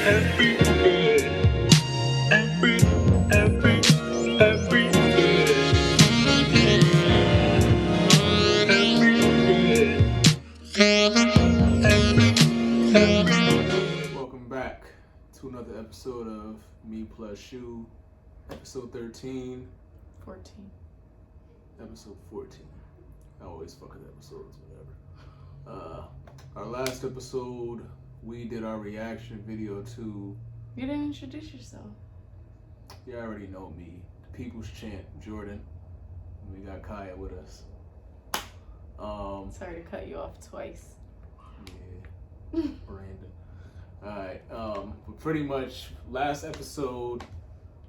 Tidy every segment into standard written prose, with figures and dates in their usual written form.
every day, every day, every day. Welcome back to another episode of Me Plus You, episode 13. 14. Episode 14. I always fuck with episodes, whatever. Our last episode, we did our reaction video to... You didn't introduce yourself. You already know me. The People's Champ, Jordan. We got Kaya with us. Sorry to cut you off twice. Yeah, Brandon. Alright, but pretty much last episode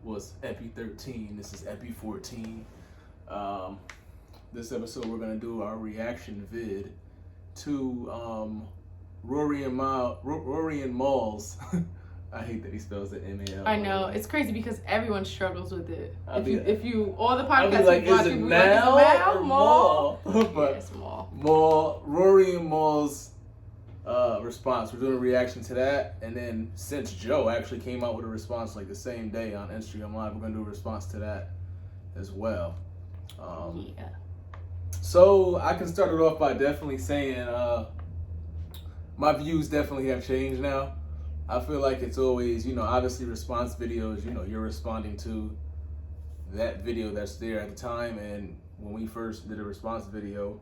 was Epi 13. This is Epi 14. This episode we're gonna do our reaction vid to Rory and Mal's. I hate that he spells it M-A-L. I know, it's crazy because everyone struggles with it. All the podcasts I'll be like, is it Mal or Mal? But yeah, it's Mal. Mal, Rory and Mal's response. We're doing a reaction to that, and then since Joe actually came out with a response like the same day on Instagram Live, we're gonna do a response to that as well. Yeah. So I can start it off by definitely saying my views definitely have changed now. I feel like it's always, obviously response videos, you're responding to that video that's there at the time. And when we first did a response video,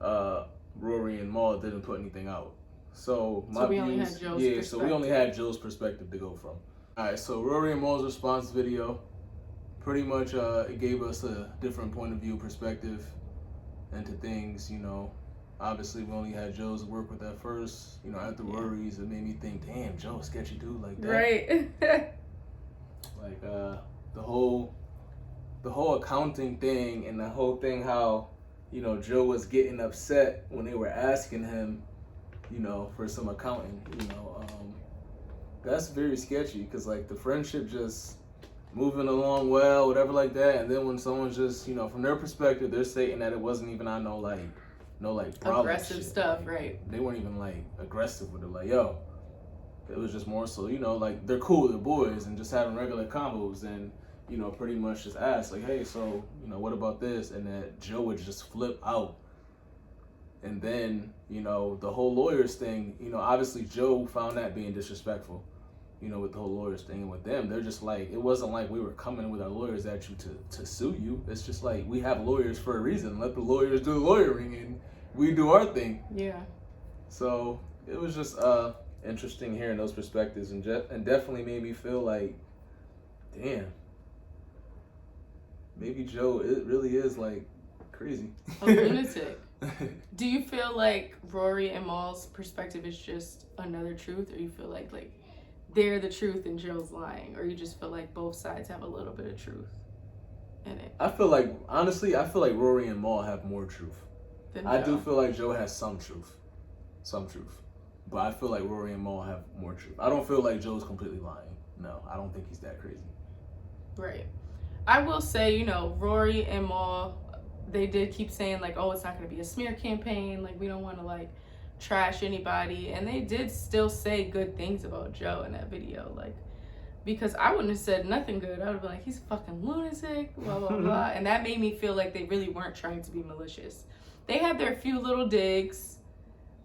Rory and Mal didn't put anything out. So my we views, only had Joe's perspective. So we only had Joe's perspective to go from. All right, so Rory and Mal's response video, pretty much it gave us a different point of view perspective into things, Obviously, we only had Joe's to work with at first. After Rory's, it made me think, damn, Joe, a sketchy dude like that. Right. Like the whole accounting thing and the whole thing how, Joe was getting upset when they were asking him, for some accounting. That's very sketchy because like the friendship just moving along well, whatever like that, and then when someone's just, from their perspective, they're stating that it wasn't even on no aggressive shit. stuff, right? They weren't even aggressive with it, yo. It was just more so, they're cool, they're boys, and just having regular combos, and pretty much just ask hey, so what about this? And that Joe would just flip out. And then the whole lawyers thing, obviously Joe found that being disrespectful, with the whole lawyers thing. And with them, they're just it wasn't like we were coming with our lawyers at you to sue you. It's just we have lawyers for a reason. Let the lawyers do the lawyering and we do our thing. Yeah. So it was just interesting hearing those perspectives, and definitely made me feel like, damn, maybe Joe, it really is crazy. A lunatic. Do you feel like Rory and Mal's perspective is just another truth, or you feel like they're the truth and Joe's lying, or you just feel like both sides have a little bit of truth in it? Honestly, I feel like Rory and Mal have more truth. I do feel like Joe has some truth. But I feel like Rory and Mal have more truth. I don't feel like Joe's completely lying. No, I don't think he's that crazy. Right. I will say, Rory and Mal, they did keep saying oh, it's not going to be a smear campaign. We don't want to trash anybody. And they did still say good things about Joe in that video. Because I wouldn't have said nothing good. I would have been he's a fucking lunatic, blah, blah, blah. And that made me feel like they really weren't trying to be malicious. They had their few little digs.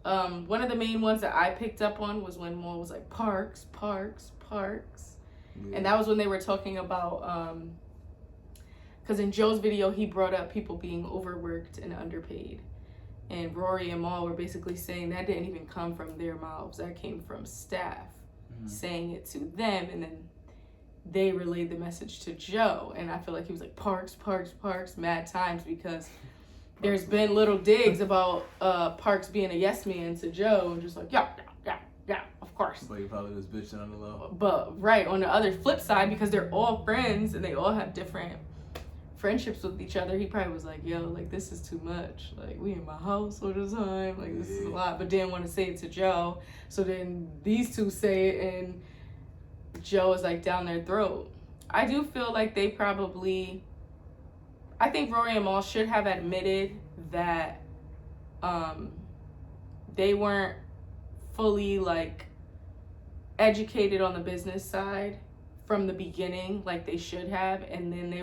One of the main ones that I picked up on was when Mal was Parks. Yeah. And that was when they were talking about, because in Joe's video, he brought up people being overworked and underpaid. And Rory and Mal were basically saying that didn't even come from their mouths. That came from staff saying it to them. And then they relayed the message to Joe. And I feel like he was Parks, mad times, because there's been little digs about Parks being a yes man to Joe, and just yeah, of course. But he probably was bitching on the low. But right, on the other flip side, because they're all friends and they all have different friendships with each other, he probably was yo, this is too much. We in my house all the time. This is a lot. But didn't want to say it to Joe. So then these two say it, and Joe is down their throat. I do feel like they probably... I think Rory and Mal should have admitted that they weren't fully educated on the business side from the beginning, like they should have, and then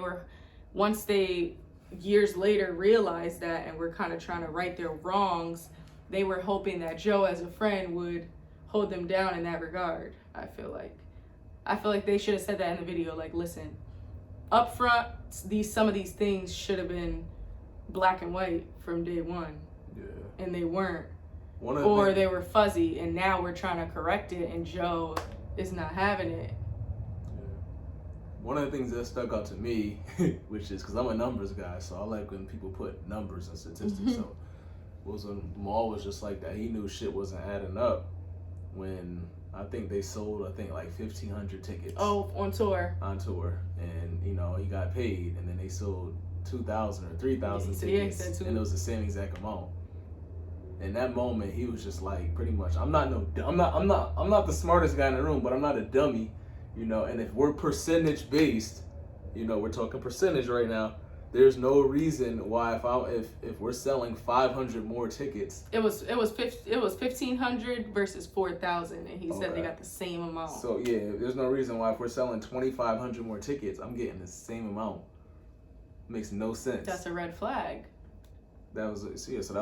once they years later realized that and were kind of trying to right their wrongs, they were hoping that Joe as a friend would hold them down in that regard. I feel like they should have said that in the video, like, listen, up front, some of these things should have been black and white from day one. Yeah. And they weren't. Or they were fuzzy, and now we're trying to correct it, and Joe is not having it. Yeah. One of the things that stuck out to me, which is because I'm a numbers guy, so I like when people put numbers and statistics. So was when Mal was just like that. He knew shit wasn't adding up when I think they sold like 1,500 tickets. Oh, on tour. And he got paid, and then they sold 2,000 or 3,000 tickets, and it was the same exact amount. In that moment, he was just like, pretty much, I'm not the smartest guy in the room, but I'm not a dummy, And if we're percentage based, we're talking percentage right now. There's no reason why if we're selling 500 more tickets. It was 1,500 versus 4,000, and he said they got the same amount. So yeah, there's no reason why if we're selling 2,500 more tickets, I'm getting the same amount. Makes no sense. That's a red flag. So that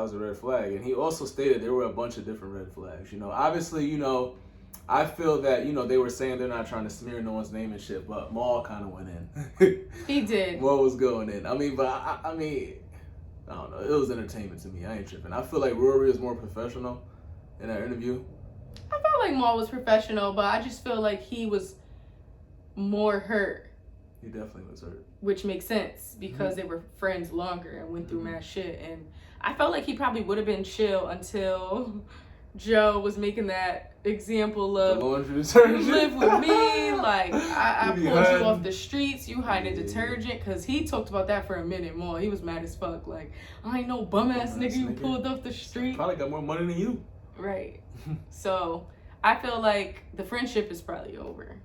was a red flag. And he also stated there were a bunch of different red flags. Obviously, I feel that, they were saying they're not trying to smear no one's name and shit, but Mal kind of went in. He did. Mal was going in. I don't know. It was entertainment to me. I ain't tripping. I feel like Rory is more professional in that interview. I felt like Mal was professional, but I just feel like he was more hurt. He definitely was hurt. Which makes sense because they were friends longer and went through mad shit. And I felt like he probably would have been chill until Joe was making that example of you live with me, like I pulled you off the streets, you hiding detergent, because he talked about that for a minute more. He was mad as fuck, like, I ain't no bum ass nigga you pulled off the street. Probably got more money than you. Right. So I feel like the friendship is probably over.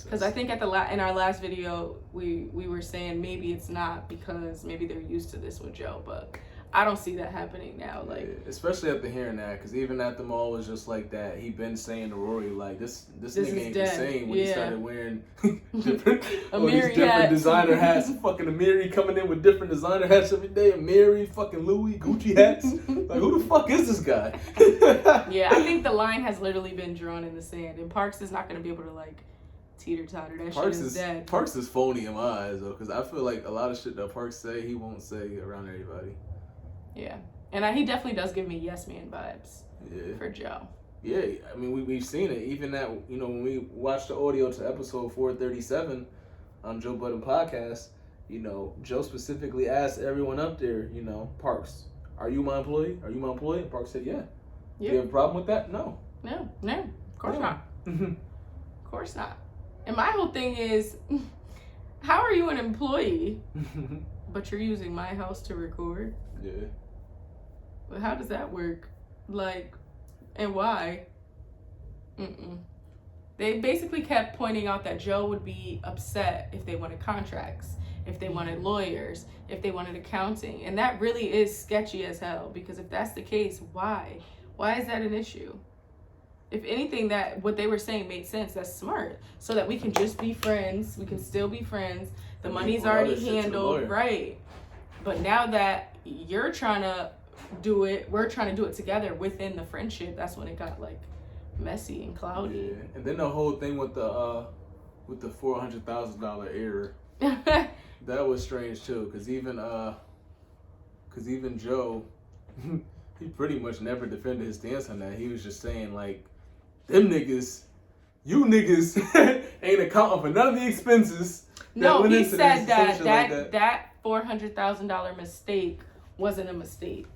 Because I think in our last video we were saying maybe it's not because maybe they're used to this with Joe, but I don't see that happening now. Like, yeah, especially after hearing that, because even at the mall was just like that. He been saying to Rory like this nigga ain't the same when he started wearing different designer hats. Fucking Amiri coming in with different designer hats every day. Amiri, fucking Louis, Gucci hats. Like, who the fuck is this guy? Yeah, I think the line has literally been drawn in the sand, and Parks is not gonna be able to like teeter-totter. That shit is dead. Parks is phony in my eyes though, because I feel like a lot of shit that Parks say he won't say around everybody. Yeah, and he definitely does give me yes man vibes. Yeah. For Joe. Yeah, I mean we've seen it. Even that, when we watched the audio to episode 437 on Joe Budden podcast, Joe specifically asked everyone up there, Parks, are you my employee? Are you my employee? And Parks said, yeah. Do you have a problem with that? No. No, of course not. Of course not. And my whole thing is, how are you an employee, but you're using my house to record? Yeah. But how does that work? Like, and why? They basically kept pointing out that Joe would be upset if they wanted contracts, if they wanted lawyers, if they wanted accounting. And that really is sketchy as hell, because if that's the case, why? Why is that an issue? If anything, that what they were saying made sense. That's smart. So that we can just be friends. We can still be friends. The money's already handled. Right. But now that you're trying to do it, we're trying to do it together within the friendship. That's when it got like messy and cloudy. Yeah. And then the whole thing with the $400,000 error. That was strange too, because even Joe, he pretty much never defended his stance on that. He was just saying like, them niggas, you niggas ain't accounting for none of the expenses. No, he said that $400,000 mistake wasn't a mistake.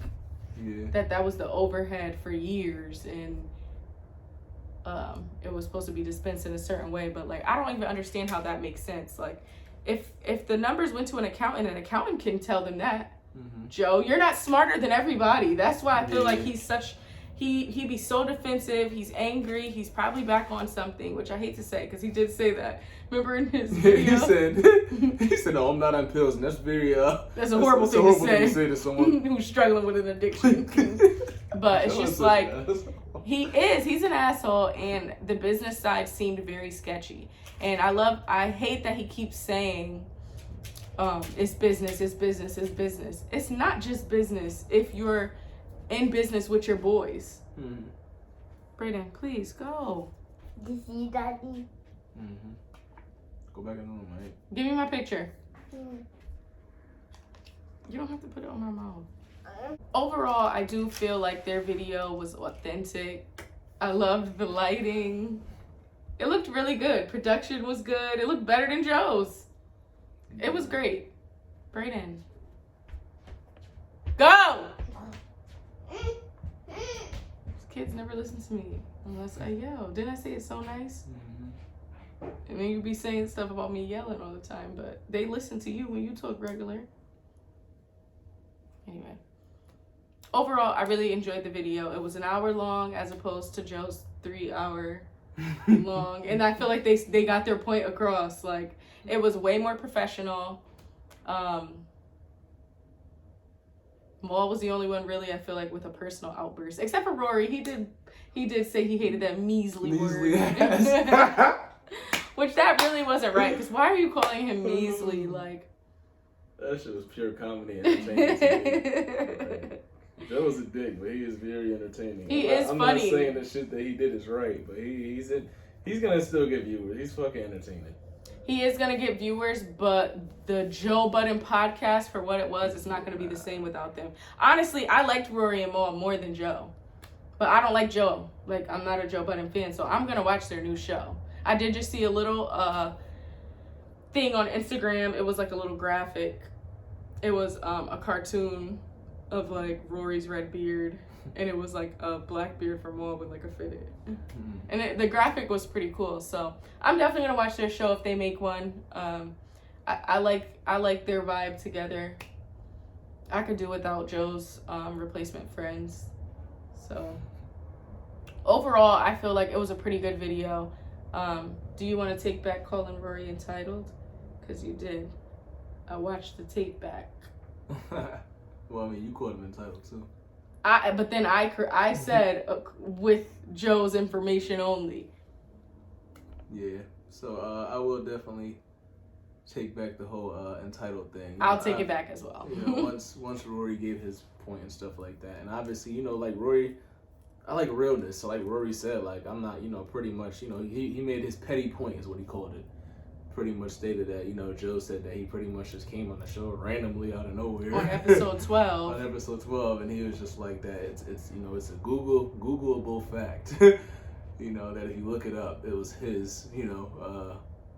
Yeah. That was the overhead for years, and it was supposed to be dispensed in a certain way. But like, I don't even understand how that makes sense. Like, if the numbers went to an accountant can tell them that. Joe, you're not smarter than everybody. That's why I feel like he's such. He be so defensive. He's angry. He's probably back on something, which I hate to say because he did say that. Remember in his video? he said, "No, I'm not on pills," and that's very that's a horrible thing to say to someone who's struggling with an addiction. But it's Joe is just such like, an asshole. he's an asshole, and the business side seemed very sketchy. And I hate that he keeps saying, it's business, it's business, it's business. It's not just business if you're in business with your boys. Brayden, please go. You see, Daddy? Go back in the room, mate. Give me my picture. You don't have to put it on my mouth. Overall, I do feel like their video was authentic. I loved the lighting. It looked really good. Production was good. It looked better than Joe's. It was great. Brayden. Go! These kids never listen to me unless I yell. Didn't I say it's so nice? And then you be saying stuff about me yelling all the time, but they listen to you when you talk regular. Anyway. Overall, I really enjoyed the video. It was an hour long as opposed to Joe's 3 hour long. And I feel like they got their point across. Like, it was way more professional. Mal was the only one really, I feel like, with a personal outburst. Except for Rory. He did say he hated that measly word. Ass. Which that really wasn't right. Because why are you calling him measly? Like, that shit was pure comedy and entertainment to me. Joe was a dick, but he is very entertaining. I'm not funny. saying the shit that he did is right, but he's gonna still get viewers. He's fucking entertaining. He is gonna get viewers, but the Joe Budden podcast, for what it was, it's not gonna be the same without them. Honestly, I liked Rory and Mal more than Joe, but I don't like Joe. Like, I'm not a Joe Budden fan, so I'm gonna watch their new show. I did just see a little thing on Instagram. It was like a little graphic. It was a cartoon of like Rory's red beard, and it was like a black beard for Mal with like a fitted. And the graphic was pretty cool. So I'm definitely gonna watch their show if they make one. I like their vibe together. I could do without Joe's replacement friends. So overall, I feel like it was a pretty good video. Do you want to take back calling Rory entitled? Because you did. I watched the tape back. Well, I mean, you called him entitled too. But then I said with Joe's information only. Yeah. So I will definitely take back the whole entitled thing. I'll take it back as well. Once Rory gave his point and stuff like that, and obviously, like Rory, I like realness. So like Rory said, like, I'm not, pretty much, he made his petty point is what he called it. Pretty much stated that, Joe said that he pretty much just came on the show randomly out of nowhere. On episode 12. On episode 12, and he was just like that. It's it's a Googleable fact. That if you look it up, it was his,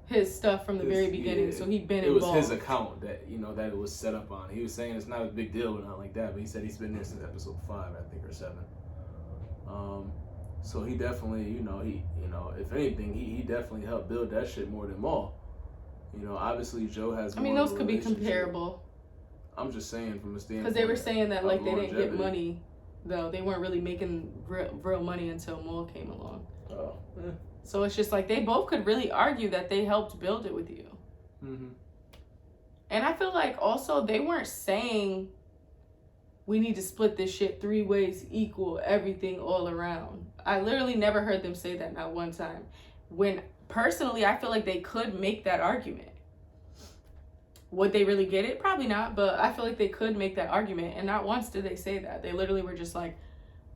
his stuff from the very beginning. Yeah, so he'd been involved. It was his account that, that it was set up on. He was saying it's not a big deal or not like that, but he said he's been there since episode 5, I think, or 7. So he definitely, if anything, he definitely helped build that shit more than Mal. Obviously Joe has. I mean, those could be comparable. I'm just saying from a standpoint. Because they were saying that like they didn't longevity. get money, though they weren't really making real money until Mal came along. Oh. Yeah. So it's just like they both could really argue that they helped build it with you. Mm-hmm. And I feel like also they weren't saying we need to split this shit 3 ways equal, everything all around. I literally never heard them say that, not one time. When personally, I feel like they could make that argument. Would they really get it? Probably not, but I feel like they could make that argument. And not once did they say that. They literally were just like,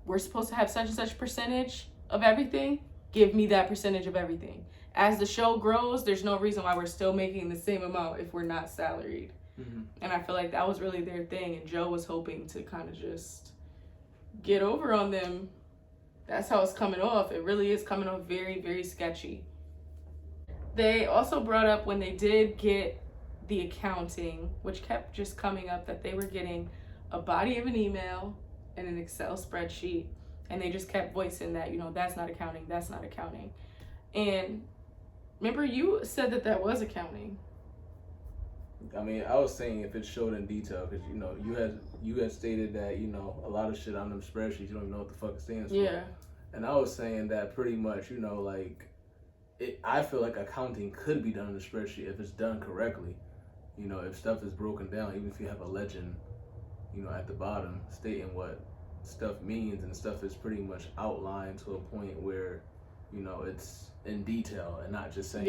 we're supposed to have such and such percentage of everything. Give me that percentage of everything. As the show grows, there's no reason why we're still making the same amount if we're not salaried. Mm-hmm. And I feel like that was really their thing. And Joe was hoping to kind of just get over on them. That's how it's coming off. It really is coming off very, very sketchy. They also brought up when they did get the accounting, which kept just coming up, that they were getting a body of an email and an Excel spreadsheet. And they just kept voicing that, that's not accounting, that's not accounting. And remember, you said that was accounting. I mean, I was saying if it showed in detail, because you had stated that a lot of shit on them spreadsheets you don't even know what the fuck it stands for. Yeah. And I was saying that pretty much, I feel like accounting could be done in a spreadsheet if it's done correctly. If stuff is broken down, even if you have a legend, at the bottom stating what stuff means, and stuff is pretty much outlined to a point where, you know, it's in detail and not just saying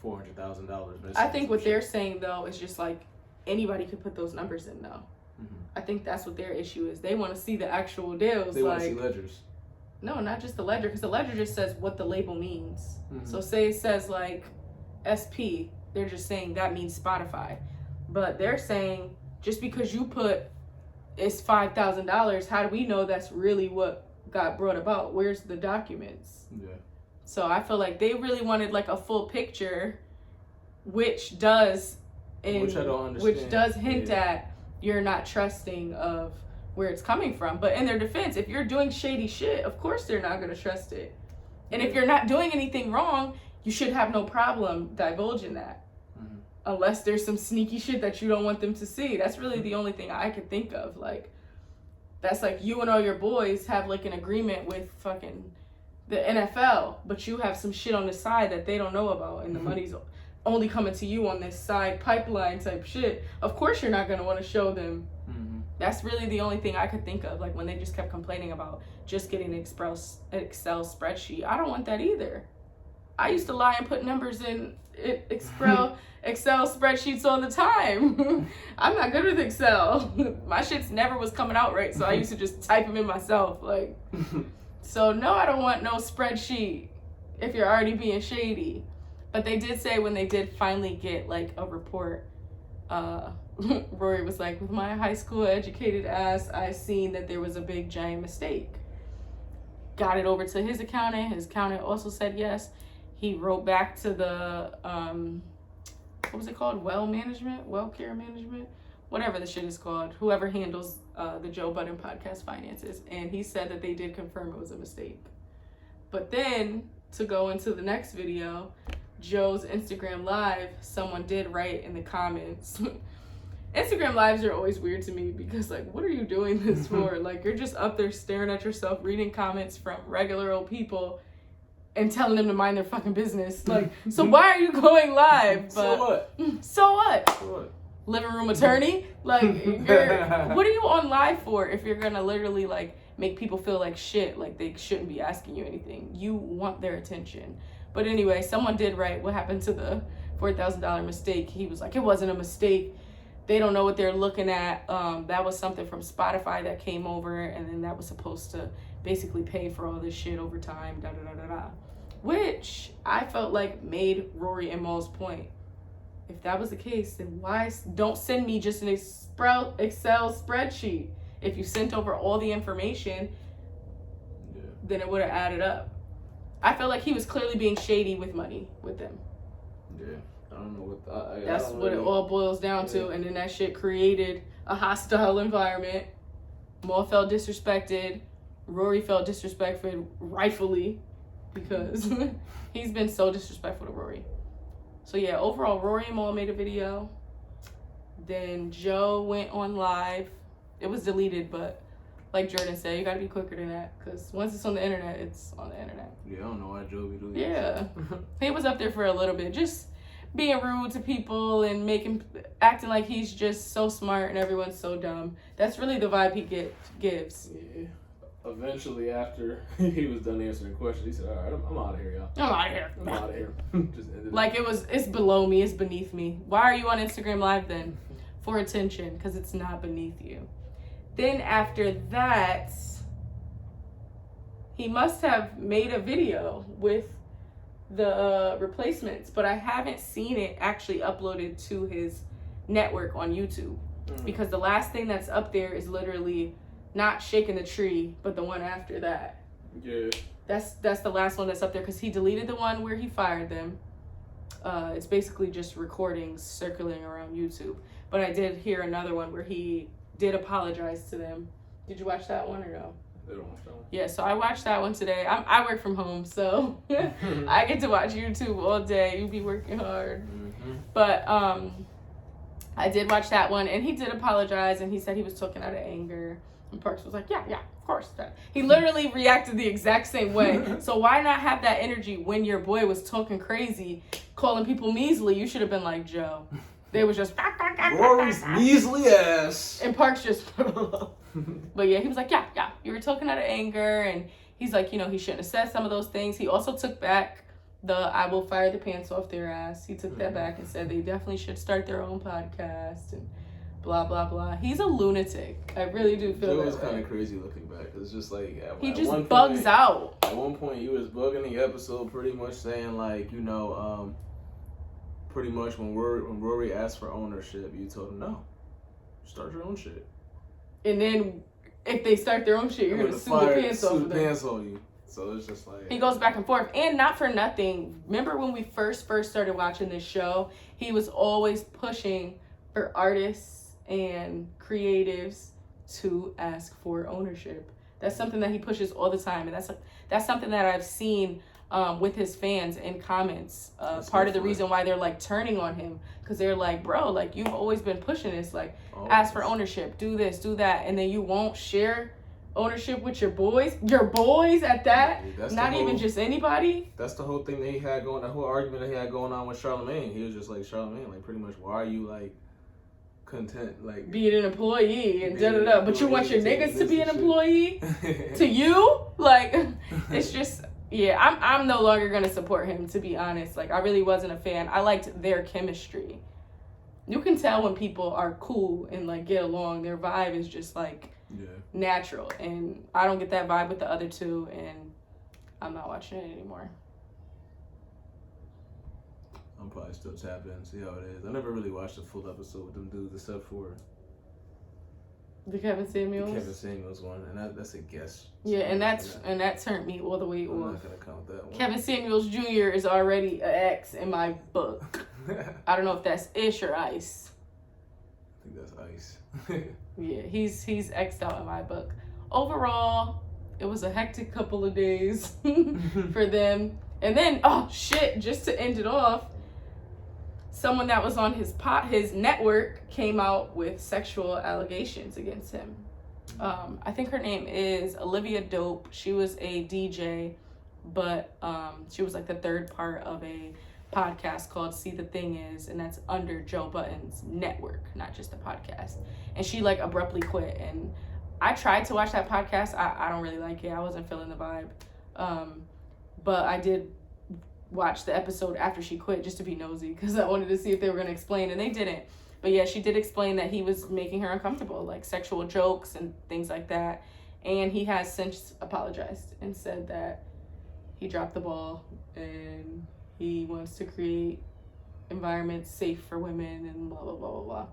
$400,000. I think what they're saying though is just like anybody could put those numbers in though. I think that's what their issue is. They want to see the actual deals. They want to see ledgers. No, not just the ledger, because the ledger just says what the label means. So say it says like SP, they're just saying that means Spotify. But they're saying just because you put it's $5,000, how do we know that's really what got brought about? Where's the documents? Yeah. So I feel like they really wanted like a full picture, which does I don't understand. Which does hint at you're not trusting of where it's coming from. But in their defense, if you're doing shady shit, of course they're not going to trust it. And if you're not doing anything wrong, you should have no problem divulging that. Unless there's some sneaky shit that you don't want them to see. That's really the only thing I could think of. Like, that's like you and all your boys have like an agreement with fucking the NFL, but you have some shit on the side that they don't know about, and the money's only coming to you on this side pipeline type shit. Of course you're not going to want to show them. That's really the only thing I could think of. Like when they just kept complaining about just getting an Excel spreadsheet. I don't want that either. I used to lie and put numbers in Excel spreadsheets all the time. I'm not good with Excel. My shit's never was coming out right, so I used to just type them in myself. Like, so no, I don't want no spreadsheet if you're already being shady. But they did say when they did finally get like a report, Rory was like, with my high school educated ass, I seen that there was a big giant mistake. Got it over to his accountant. His accountant also said yes. He wrote back to the, what was it called? Well care management, whatever the shit is called. Whoever handles the Joe Budden podcast finances. And he said that they did confirm it was a mistake. But then, to go into the next video, Joe's Instagram Live, someone did write in the comments. Instagram Lives are always weird to me because, like, what are you doing this for? Like, you're just up there staring at yourself, reading comments from regular old people and telling them to mind their fucking business. Like, so why are you going live? But, so what? So what? So what? Living room attorney? Like, what are you on live for if you're gonna literally, like, make people feel like shit, like they shouldn't be asking you anything? You want their attention. But anyway, someone did write what happened to the $4,000 mistake. He was like, it wasn't a mistake. They don't know what they're looking at. That was something from Spotify that came over, and then that was supposed to basically pay for all this shit over time, which I felt like made Rory and Mal's point. If that was the case, then why don't send me just an Excel spreadsheet? If you sent over all the information, then it would have added up. I felt like he was clearly being shady with money with them. Yeah. I don't know what that's what it all boils down to. And then that shit created a hostile environment. Mal felt disrespected. Rory felt disrespected, rightfully, because he's been so disrespectful to Rory. So yeah, overall, Rory and Mal made a video. Then Joe went on live. It was deleted, but like Jordan said, you gotta be quicker than that, because once it's on the internet, it's on the internet. Yeah, I don't know why Joe be doing that. Yeah. He was up there for a little bit, just being rude to people and acting like he's just so smart and everyone's so dumb. That's really the vibe he gives. Yeah. Eventually, after he was done answering questions, he said, all right, I'm out of here, y'all. I'm out of here. I'm out of here. Just ended like it's below me, it's beneath me. Why are you on Instagram Live then? For attention, because it's not beneath you. Then after that, he must have made a video with the replacements, but I haven't seen it actually uploaded to his network on YouTube. Because the last thing that's up there is literally not Shaking the Tree, but the one after that. Yeah. That's the last one that's up there, because he deleted the one where he fired them. It's basically just recordings circling around YouTube. But I did hear another one where he did apologize to them. Did you watch that one or no? They don't watch that one. Yeah, so I watched that one today. I work from home, so I get to watch YouTube all day. You be working hard. But I did watch that one, and he did apologize, and he said he was talking out of anger. And Parks was like, yeah, of course. He literally reacted the exact same way. So why not have that energy when your boy was talking crazy, calling people measly? You should have been like, Joe. They was just Rory's measly ass. And Parks just But yeah, he was like, yeah, you were talking out of anger, and he's like, you know, he shouldn't have said some of those things. He also took back the "I will fire the pants off their ass." He took that back and said they definitely should start their own podcast and blah blah blah. He's a lunatic. I really do feel Joe that was way. kind of crazy looking back. It's just like He at just one bugs point, out. At one point, he was bugging the episode, pretty much saying like, you know, pretty much when Rory asked for ownership, you told him no, start your own shit. And then if they start their own shit, you're gonna sue the pants off of them. on you. So it's just like He goes back and forth, and not for nothing. Remember when we first started watching this show? He was always pushing for artists and creatives to ask for ownership. That's something that he pushes all the time, and that's something that I've seen with his fans in comments. Part of the reason why they're like turning on him, because they're like, bro, like you've always been pushing this, like ask for ownership, do this, do that, and then you won't share ownership with your boys at that. Not even just anybody. That's the whole thing that he had going. The whole argument that he had going on with Charlamagne. He was just like, Charlamagne, like pretty much, why are you like content, like being an employee and da da da, but you want your niggas to be an employee to you? Like, it's just, yeah, I'm no longer gonna support him, to be honest. Like, I really wasn't a fan. I liked their chemistry. You can tell when people are cool and like get along. Their vibe is just like natural, and I don't get that vibe with the other two, and I'm not watching it anymore. I'm probably still tapping and see how it is. I never really watched a full episode with them dudes except for The Kevin Samuels. The Kevin Samuels one, and that's a guess. Yeah, and that turned me all the way I'm off. not gonna count that one. Kevin Samuels Jr. is already an X in my book. I don't know if that's ish or ice. I think that's ice. Yeah, he's X'd out in my book. Overall, it was a hectic couple of days for them. And then, oh shit, just to end it off, someone that was on his network came out with sexual allegations against him. I think her name is Olivia Dope. She was a DJ, but she was like the third part of a podcast called See the Thing Is, and that's under Joe Budden's network, not just a podcast. And she like abruptly quit, and I tried to watch that podcast. I don't really like it. I wasn't feeling the vibe, but I did watch the episode after she quit just to be nosy, because I wanted to see if they were going to explain, and they didn't. But yeah, she did explain that he was making her uncomfortable, like sexual jokes and things like that, and he has since apologized and said that he dropped the ball and he wants to create environments safe for women and blah, blah, blah, blah, blah.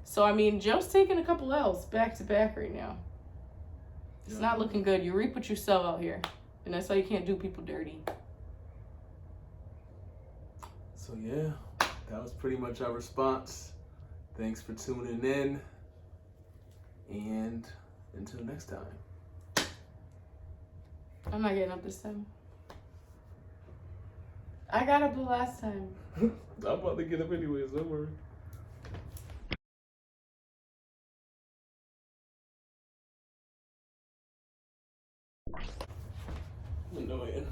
So, I mean, Joe's taking a couple L's back to back right now. It's not looking good. You reap what you sow out here. And that's why you can't do people dirty. So, yeah, that was pretty much our response. Thanks for tuning in. And until next time. I'm not getting up this time. I got up the last time. I'm about to get up anyways, don't worry. Annoying.